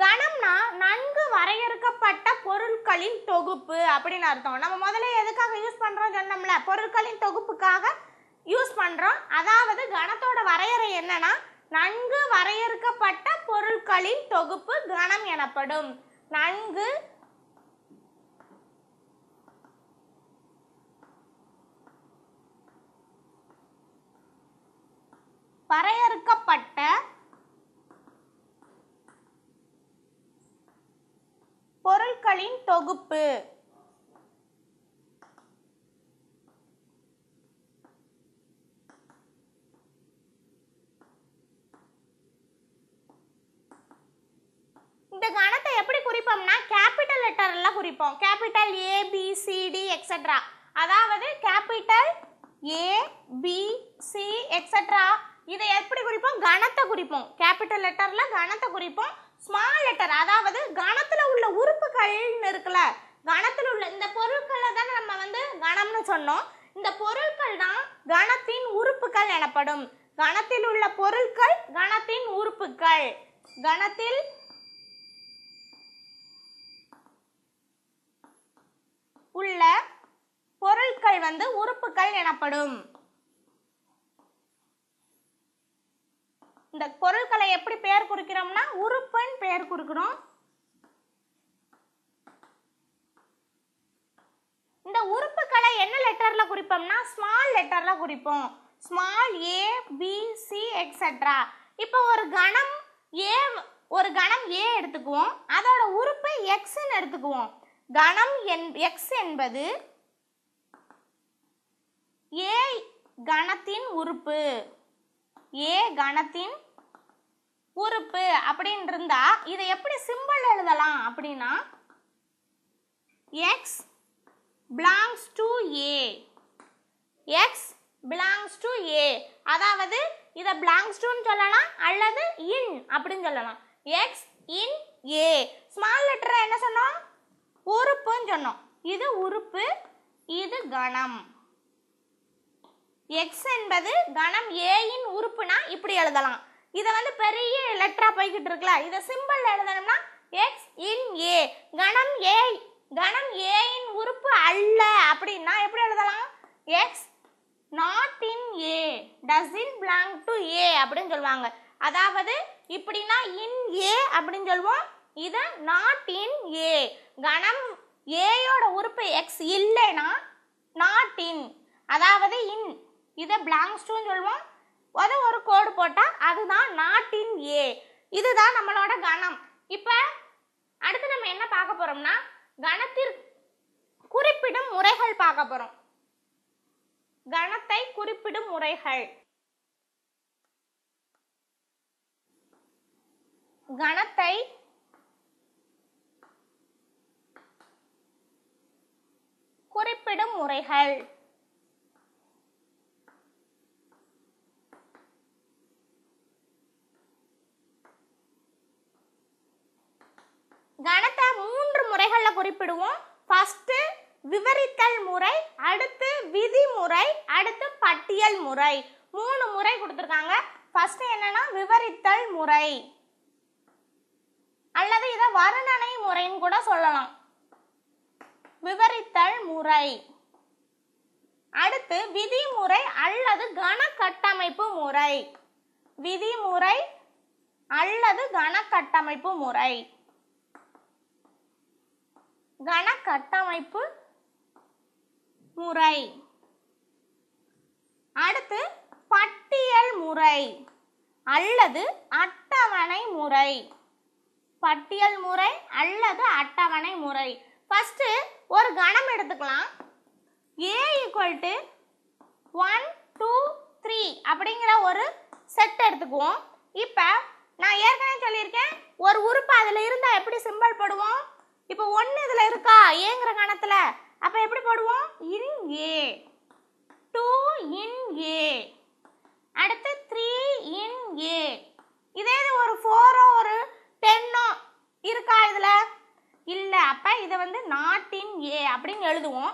கணம்னா நன்கு வரையறுக்கப்பட்ட பொருட்களின் தொகுப்பு அப்படின்னு அர்த்தம். நம்ம முதல்ல எதுக்காக யூஸ் பண்றோம் சொன்னோம்ல, பொருட்களின் தொகுப்புக்காக யூஸ் பண்றோம். அதாவது கணத்தோட வரையறை என்னன்னா, நன்கு வரையறுக்கப்பட்ட பொருட்களின் தொகுப்பு கணம் எனப்படும். நன்கு வரையறுக்கப்பட்ட பொருட்களின் தொகுப்பு இந்த கணத்தை எப்படி குறிப்போம்னா கேபிட்டல் லெட்டர்ல குறிப்போம். Capital A B C D etcetera. அதாவது capital A B C etcetera இதை எப்படி குறிப்போம்? கணத்தை குறிப்போம். கேபிட்டல் லெட்டர்ல கணத்தை குறிப்போம். ஸ்மால் லெட்டர் அதாவது கணத்துல உள்ள உறுப்புகள்னு இருக்குல்ல, கணத்துல உள்ள இந்த பொருட்களை தான் நம்ம கணம்னு சொன்னோம். இந்த பொருட்கள் தான் கணத்தின் உறுப்புகள் எனப்படும். கணத்தில் உள்ள பொருட்கள் கணத்தின் உறுப்புகள். கணத்தில் உள்ள பொருட்கள் உறுப்புகள் எனப்படும். இந்த பொருட்களை எப்படி பெயர் குறிக்கிறோம்னா உறுப்புன்னு பெயர் குறிக்கிறோம். இந்த உறுப்புகளை என்ன லெட்டர்ல குறிப்போம்னா ஸ்மால் லெட்டர்ல குறிப்போம். Small A B C etcetera. இப்போ ஒரு கணம் A எடுத்துக்குவோம். அதோட உறுப்பு X ன்னு எடுத்துக்குவோம். கணம் X என்பது A கணத்தின் உறுப்பு. A கணத்தின் உறுப்பு அப்படின்னு இருந்தா இதை எப்படி சிம்பிள் எழுதலாம் அப்படின்னா X belongs to A. X belongs to A. அதாவது இதை belongs to ன்னு சொல்லலாம் அல்லது in அப்படின்னு சொல்லலாம். X in A. Small letter என்ன சொன்னோம்? உறுப்புன்னு சொன்னோம். இது உறுப்பு, இது கணம். X என்பது கணம் A இன் உறுப்புனா இப்படி எழுதலாம். இதை பெரிய லெட்டரா போய்கிட்டு இருக்குல்ல, இதை சிம்பிள் எழுதணும்னா X in A. கணம் A இன் உறுப்பு அல்ல அப்படின்னா எப்படி எழுதலாம்? X not in A doesn't belong to A அப்படின்னு சொல்லுவாங்க. அதாவது இப்படின்னா in A அப்படின்னு சொல்லுவோம். இத not in A. கணம் A யோட உறுப்பு X இல்லைனா not in அதாவது in இதை belongs to சொல்லுவோம். அது ஒரு கோடு போட்டா அதுதான் not in A. இதுதான் நம்மளோட கணம். இப்ப அடுத்து நம்ம என்ன பார்க்க போறோம்னா கணத்தில் குறிப்பிடும் முறைகள் பார்க்க போறோம். கணத்தை குறிப்பிடும் முறைகள். கணத்தை குறிப்பிடும் முறைகள். கணத்தை 3 முறைகள்ல குறிப்பிடுவோம். ஃபர்ஸ்ட் விவரித்தல் முறை, அடுத்து விதிமுறை, அடுத்து பட்டியல் முறை. 3 முறை கொடுத்திருக்காங்க. ஃபர்ஸ்ட் என்னன்னா விவரித்தல் முறை அல்லது இத வர்ணனை முறைன்னு கூட சொல்லலாம். விவரித்தல் முறை. அடுத்து விதிமுறை அல்லது கண கட்டமைப்பு முறை. விதிமுறை அல்லது கண கட்டமைப்பு முறை. கண கட்டமைப்பு முறை. அடுத்து பட்டியல் முறை அல்லது அட்டவணை முறை. பட்டியல் முறை அல்லது அட்டவணை முறை. ஃபர்ஸ்ட் ஒரு கணம் எடுத்துக்கலாம். A = 1 2 3 அப்படிங்கிற ஒரு செட் எடுத்துக்குவோம். இப்ப நான் ஏற்கனவே சொல்லியிருக்கேன் ஒரு உறுப்பு அதுல இருந்தா எப்படி சிம்பல் போடுவோம். இப்போ 1 இதுல இருக்கா ஏங்கிற கணத்துல, அப்ப எப்படி போடுவோம்? in A. 2 in A. அடுத்து 3 in A. இதே ஒரு 4 ஒரு 10 இருக்கா இதுல? இல்ல. அப்ப இத not in A அப்படின்னு எழுதுவோம்.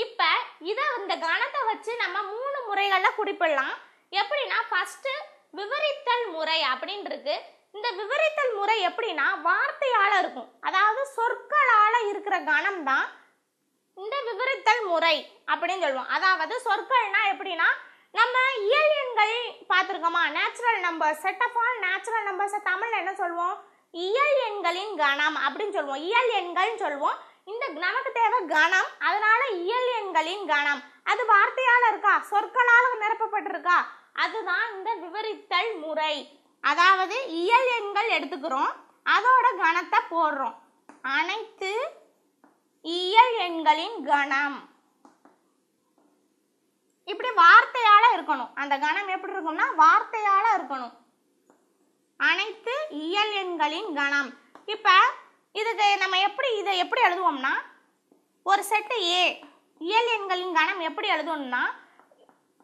இப்ப இத இந்த கணத்தை வச்சு நம்ம 3 முறைகள்ல குறிப்பிடலாம். எப்படின்னா ஃபர்ஸ்ட் விவரித்தல் முறை அப்படின்னு இருக்கு. இந்த விவரித்தல் முறை எப்படின்னா வார்த்தையால இருக்கும், அதாவது சொற்களால இருக்கிற கணம் தான் இந்த விவரித்தல் முறை அப்படின்னு சொல்லுவோம். அதாவது சொற்கள்னா எப்படின்னா நம்ம இயல் எண்கள் பார்த்துருக்கோமா, natural numbers, set of all natural numbers தமிழ்ல என்ன சொல்லுவோம், இயல் எண்களின் கணம் அப்படின்னு சொல்லுவோம், இயல் எண்கள்னு சொல்லுவோம். இந்த நமக்கு தேவை கணம், அதனால இயல் எண்களின் கணம். அது வார்த்தையால இருக்கா, சொற்களால் நிரப்பப்பட்டிருக்கா, அதுதான் இந்த விவரித்தல் முறை. அதாவது இயல் எண்கள் எடுத்துக்கிறோம், அதோட கணத்தை போடுறோம். அனைத்து இயல் எண்களின் கணம் இப்படி வார்த்தையால இருக்கணும். அந்த கணம் எப்படி இருக்கும்னா வார்த்தையால இருக்கணும். அனைத்து இயல் எண்களின் கணம். இப்ப இதுக்கு நம்ம இதை எப்படி எழுதுவோம்னா, ஒரு செட்டு ஏ இயல் எண்களின் கணம் எப்படி எழுதுவோம்னா,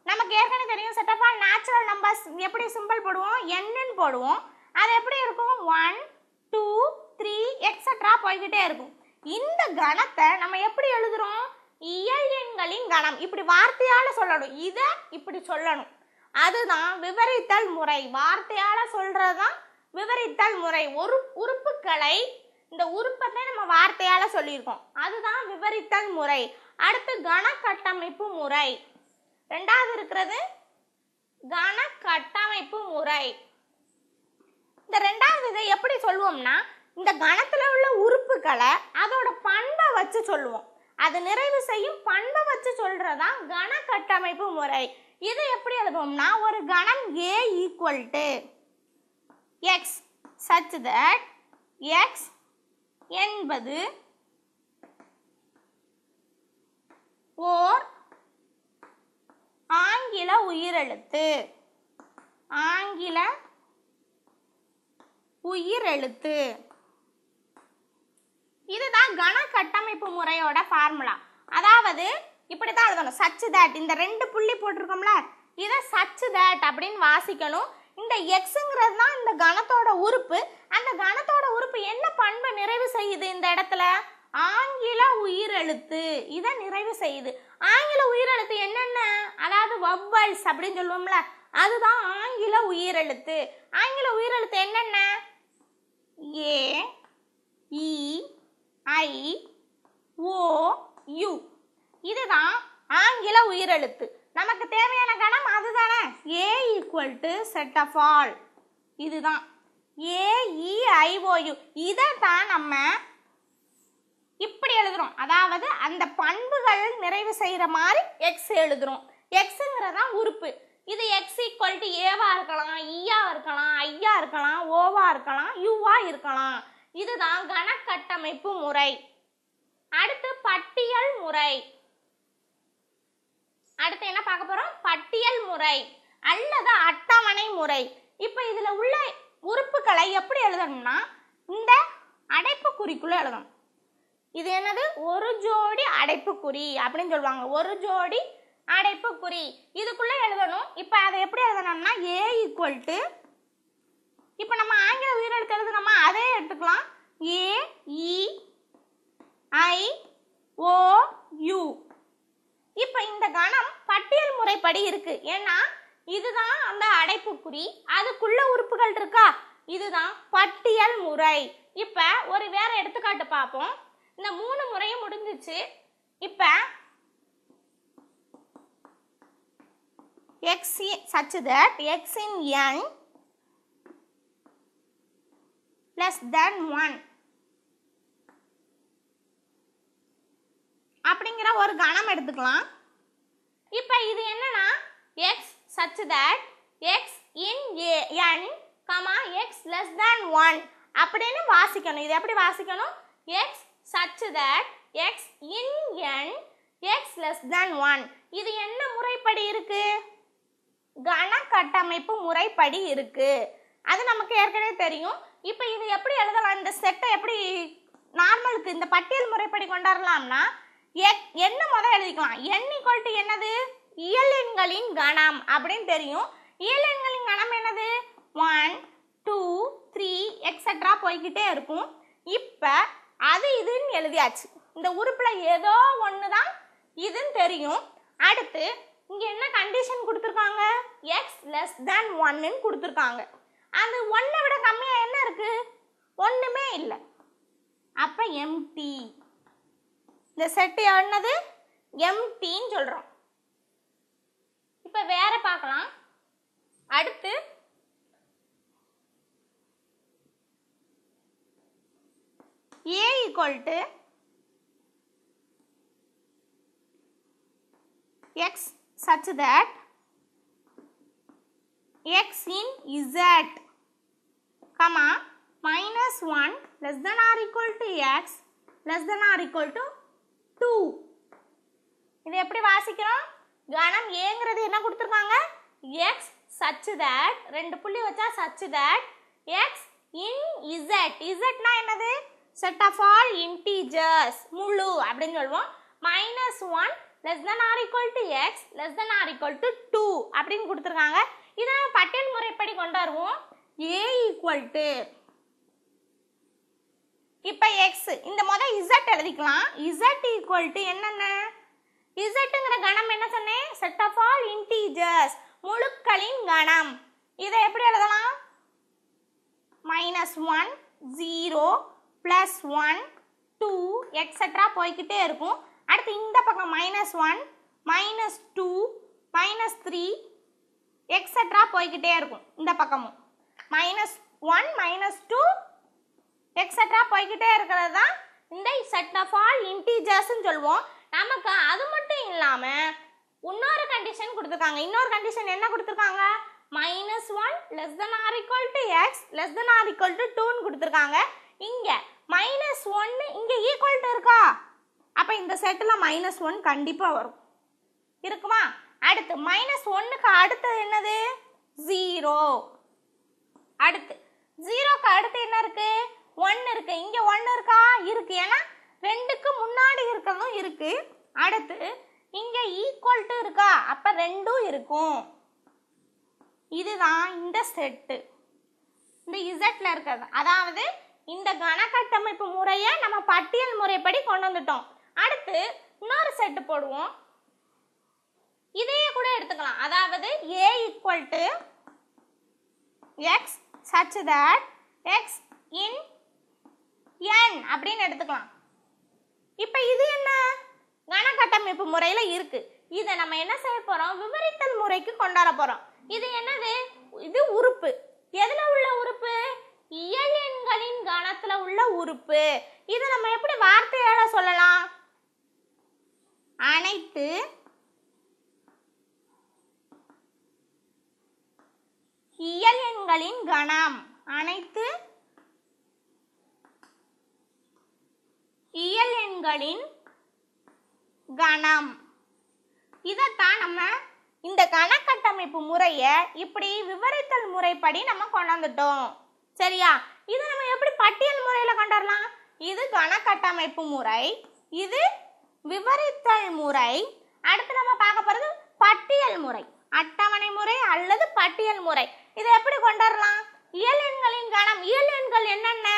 நமக்கு ஏற்கனவே தெரியும் set of all natural numbers எப்படி சிம்பிள் போடுவோம், எண்ணுன்னு போடுவோம். அது எப்படி இருக்கும், 1 2 3 எக்ஸெட்ரா போய்கிட்டே இருக்கும். இந்த கணத்தை நம்ம எப்படி எழுதுறோம், இயல் எண்களின் கணம். இப்படி வார்த்தையால சொல்லணும், இதை இப்படி சொல்லணும். அதுதான் விவரித்தல் முறை. வார்த்தையால சொல்றதுதான் விவரித்தல் முறை. ஒரு உறுப்புகளை இந்த உறுப்பத்தை நம்ம வார்த்தையால சொல்லியிருக்கோம், அதுதான் விவரித்தல் முறை. அடுத்து கண கட்டமைப்பு முறை. ரெண்டாவது இருக்கிறது கண கட்டமைப்பு முறை. இந்த ரெண்டாவது இதை எப்படி சொல்லுவோம்னா, இந்த கணத்துல உள்ள உறுப்புகளை அதோட பண்பை வச்சு சொல்லுவோம். அது நிறைவு செய்யும் பண்பை வச்சு சொல்றதுதான் கண கட்டமைப்பு முறை. இதை எப்படி எழுதுவோம்னா, ஒரு கணம் A equal to X such that X என்பது ஓர் ஆங்கில உயிரெழுத்து. ஆங்கில உயிரெழுத்து. இதுதான் கண கட்டமைப்பு முறையோட ஃபார்முலா. அதாவது இப்படித்தான் எழுதணும், such that. இந்த ரெண்டு புள்ளி போட்டிருக்கோம்ல, இதை such that அப்படின்னு வாசிக்கணும். இந்த எக்ஸ்ங்கிறது தான் இந்த கணத்தோட உறுப்பு. அந்த கணத்தோட உறுப்பு என்ன பண்பை நிறைவு செய்யுது, இந்த இடத்துல ஆங்கில உயிரெழுத்து இதை நிறைவு செய்யுது. ஆங்கில உயிரெழுத்து என்னென்ன, அதாவது வவ்வல்ஸ் அப்படின்னு சொல்லுவோம்ல, அதுதான் ஆங்கில உயிரெழுத்து. ஆங்கில உயிரெழுத்து என்னென்ன, ஏ இ ஐ ஓ யு. இதுதான் ஆங்கில உயிரெழுத்து. நமக்கு தேவையான கணம் அதுதானே, A equal to set of all. இதுதான் AEIOU. இதை தான் நம்ம இப்படி எழுதுறோம், அதாவது அந்த பண்புகள் நிறைவு செய்யற மாதிரி எக்ஸ் எழுதுறோம். எக்ஸ்ங்கிறதா உறுப்பு. இது எக்ஸ் ஈக்குவல் டு ஏவா இருக்கலாம், ஈயா இருக்கலாம், ஐயா இருக்கலாம், ஓவா இருக்கலாம், யூவா இருக்கலாம். இதுதான் கண கட்டமைப்பு முறை. அடுத்து பட்டியல் முறை. அடுத்து என்ன பார்க்க போறோம், பட்டியல் முறை அல்லது அட்டவணை முறை. இப்ப இதுல உள்ள உறுப்புகளை எப்படி எழுதணும்னா, இந்த அடைப்புக்குறிக்குள்ள எழுதணும். இது என்னது, ஒரு ஜோடி அடைப்புக்குறி அப்படின்னு சொல்லுவாங்க. ஒரு ஜோடி அடைப்புக்குறி இதுக்குள்ள எழுதணும். இப்ப அதை எப்படி எழுதணும்னா, ஏ ஈக்குவல் டு, இப்ப நம்ம ஆங்கில உயிரெழுத்து எழுதுனோமா, அதே எடுத்துக்கலாம், ஏ இ ஐ ஓ யூ. இப்ப இந்த கணம் பட்டியல் முறைப்படி இருக்கு. ஏன்னா இதுதான் அந்த அடைப்புக்குறி, அதுக்குள்ள உறுப்புகள் இருக்கா, இதுதான் பட்டியல் முறை. இப்ப ஒரு வேற எடுத்துக்காட்டு பார்ப்போம். இந்த 3 முறையும் முடிஞ்சிச்சு. இப்ப x such that x in n less than 1 அப்படிங்கிற ஒரு கணம் எடுத்துக்கலாம். இப்ப இது என்னன்னா, x such that x in n, x less than 1 அப்படின்னு வாசிக்கணும். இது எப்படி வாசிக்கணும், x such that x in n x less than 1. இது என்ன முறைப்படி இருக்கு, கண கட்டமைப்பு முறைப்படி இருக்கு. அது நமக்கு ஏற்கனவே தெரியும். இப்ப இது எப்படி எழுதலாம், இந்த செட்டை எப்படி நார்மலுக்கு இந்த பட்டியல் முறைப்படி கொண்டாடலாம்னா, என்ன முதல் எழுதிக்கலாம், n ஈக்குவல் டு என்னது, இயல் எண்களின் கணம் அப்படின்னு தெரியும். இயல் எண்களின் கணம் என்னது, 1 2 3 எக்ஸெட்ரா போய்கிட்டே இருக்கும். இப்ப அது இதுன்னு எழுதியாச்சு. இந்த உறுப்புல ஏதோ ஒண்ணுதான் இதுன்னு தெரியும். அடுத்து இங்க என்ன கண்டிஷன் கொடுத்துருக்காங்க, x less than 1 கொடுத்துருக்காங்க. அது 1 விட கம்மியா என்ன இருக்கு? ஒண்ணுமே இல்லை. அப்ப எம்டி. இந்த செட் என்னது? எம்டின்னு சொல்றோம். இப்ப வேற பார்க்கலாம். அடுத்து A equal to x such that x in z, comma minus 1 less than or equal to x less than or equal to 2. இது எப்படி வாசிக்கிறோம்? கணம் ஏங்கிறது என்ன கொடுத்திருக்காங்க? x such that, ரெண்டு புள்ளி வச்சா such that x in z. z னா என்னது? set of all integers, முழு அப்படின்னு சொல்லுவோம். minus 1 less than or equal to x less than or equal to 2 அப்படின்னு கொடுத்திருக்காங்க. இதை பட்டியல் முறைப்படி கொண்டு வருவோம். a equal to, இப்ப x இந்த முத z எழுதிக்கலாம். z equal to என்னென்ன? zங்கிற கணம் என்ன சொன்னேன்? set of all integers, முழுக்களின் கணம். இதை எப்படி எழுதலாம்? minus 1 0 plus 1 2 etc போய்கிட்டே இருக்கும். அடுத்து இந்த பக்கம் minus 1 minus 2 minus 3 etc போய்கிட்டே இருக்கும். இந்த பக்கமும் minus 1 minus 2 etc போய்கிட்டே இருக்கிறது தான் இந்த set of all integers ன்னு சொல்லுவோம். நமக்கு அது மட்டும் இல்லாம இன்னொரு கண்டிஷன் கொடுத்திருக்காங்க. இன்னொரு கண்டிஷன் என்ன கொடுத்திருக்காங்க? minus 1 less than or equal to x less than or equal to 2 ன்னு கொடுத்திருக்காங்க. இங்க minus 1 இங்க equal to இருக்கா? அப்ப இந்த செட்ல minus 1 கண்டிப்பா வரும். இருக்குமா? அடுத்து minus 1க்கு அடுத்து என்னது? 0. அடுத்து 0க்கு அடுத்து என்ன இருக்கு? 1 இருக்கு. இங்க 1 இருக்கா? இருக்கு. ஏன்னா ரெண்டுக்கு முன்னாடி இருக்கிறதும் இருக்கு. அடுத்து இங்க ஈக்குவல் டு இருக்கா? அப்ப ரெண்டும் இருக்கும். இதுதான் இந்த செட்டு. இந்த இசட்ல இருக்கிறது. அதாவது இந்த கணக்கட்டமைப்பு முறையை நம்ம பட்டியல் முறைப்படி கொண்டு வந்துட்டோம். அடுத்து இன்னொரு செட்டு போடுவோம். இதையே கூட எடுத்துக்கலாம். அதாவது a equal to x such that x in n அப்படின்னு எடுத்துக்கலாம். இப்ப இது என்ன? கணக்கட்டமைப்பு முறையில இருக்கு. இதை நம்ம என்ன செய்ய போறோம்? விவரித்தல் முறைக்கு கொண்டாட போறோம். இது என்னது? இது உறுப்பு. எதுல உள்ள உறுப்பு? இயல் எண்களின் கணத்துல உள்ள உறுப்பு. இதை நம்ம எப்படி வார்த்தையால சொல்லலாம்? அனைத்து இயல் எண்களின் கணம். அனைத்து இயல் எண்களின் கணம். இதைத்தான் நம்ம இந்த கணக்கட்டமைப்பு முறையை இப்படி விவரித்தல் முறைப்படி நம்ம கொண்டாந்துட்டோம். சரியா? இதை நம்ம எப்படி பட்டியல் முறையில கொண்டாடலாம்? இது கணக்கட்டமைப்பு முறை, இது விவரித்தல் முறை. அடுத்து நம்ம பார்க்க போறது பட்டியல் முறை, அட்டவணை முறை அல்லது பட்டியல் முறை. இதை எப்படி கொண்டாடலாம்? இயல் எண்களின் கணம். இயல் எண்கள் என்னென்ன?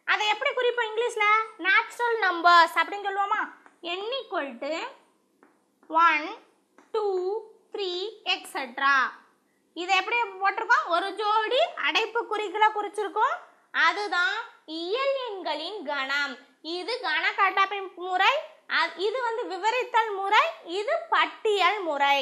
அதை எப்படி குறிப்போம் இங்கிலீஷ்ல? நேச்சுரல் நம்பர்ஸ் அப்படின்னு சொல்லுவோமா? n equal to 1 2 3 etc. இதை எப்படி போட்டிருக்கோம்? ஒரு ஜோடி அடைப்பு குறிகளை குறிச்சிருக்கோம். அதுதான் இயல் எண்களின் கணம். இது கணக்கட்டமைப்பு முறை, இது விவரித்தல் முறை, இது பட்டியல் முறை.